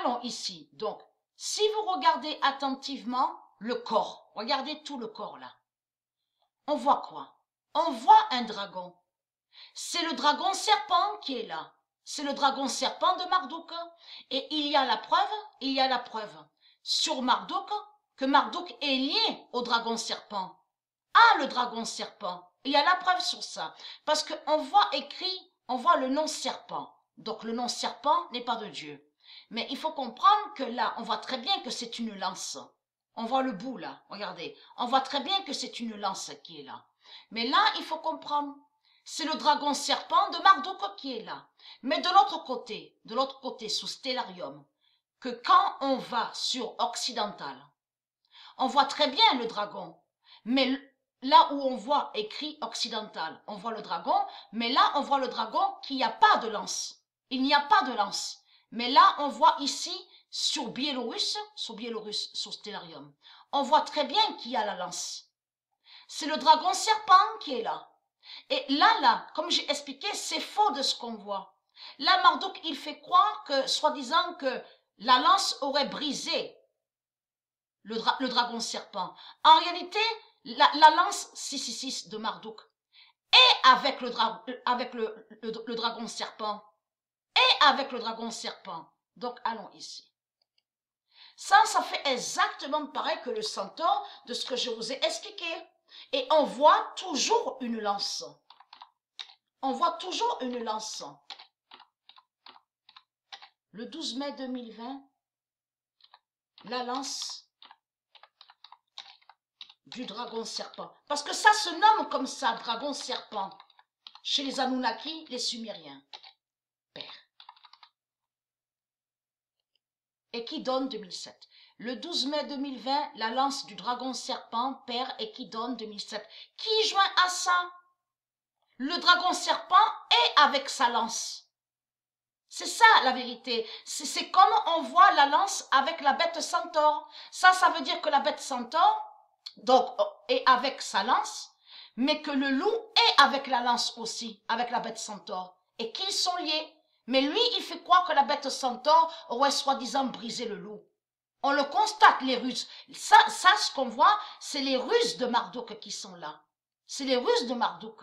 allons ici. Donc, si vous regardez attentivement le corps, regardez tout le corps là. On voit quoi? On voit un dragon. C'est le dragon serpent qui est là. C'est le dragon serpent de Marduk. Et il y a la preuve sur Marduk, que Marduk est lié au dragon serpent. Ah, le dragon serpent. Il y a la preuve sur ça. Parce qu'on voit écrit, on voit le nom serpent. Donc le nom serpent n'est pas de Dieu. Mais il faut comprendre que là, on voit très bien que c'est une lance. On voit le bout là, regardez. On voit très bien que c'est une lance qui est là. Mais là, il faut comprendre. C'est le dragon serpent de Marduk qui est là. Mais de l'autre côté, sous Stellarium, que quand on va sur Occidental, on voit très bien le dragon. Mais là où on voit écrit Occidental, on voit le dragon, mais là, on voit le dragon qui n'y a pas de lance. Il n'y a pas de lance. Mais là, on voit ici, sur Biélorusse, sur Stellarium, on voit très bien qu'il y a la lance. C'est le dragon serpent qui est là. Et là, comme j'ai expliqué, c'est faux de ce qu'on voit. Là, Marduk, il fait croire que, soi-disant, que la lance aurait brisé le dragon serpent. En réalité, la lance 666 de Marduk est avec le dragon serpent. Et avec le dragon serpent. Donc, allons ici. Ça fait exactement pareil que le centaure de ce que je vous ai expliqué. Et on voit toujours une lance. On voit toujours une lance. Le 12 mai 2020, la lance du dragon serpent. Parce que ça se nomme comme ça, dragon serpent. Chez les Anunnaki, les Sumériens. Père. Et qui donne 2007. Le 12 mai 2020, la lance du dragon serpent, Père, et qui donne 2007. Qui joint à ça? Le dragon serpent est avec sa lance. C'est ça la vérité. C'est comme on voit la lance avec la bête centaure. Ça veut dire que la bête centaure, donc, est avec sa lance, mais que le loup est avec la lance aussi, avec la bête centaure. Et qu'ils sont liés. Mais lui, il fait croire que la bête centaure aurait soi-disant brisé le loup. On le constate, les ruses. Ça ce qu'on voit, c'est les ruses de Marduk qui sont là. C'est les ruses de Marduk.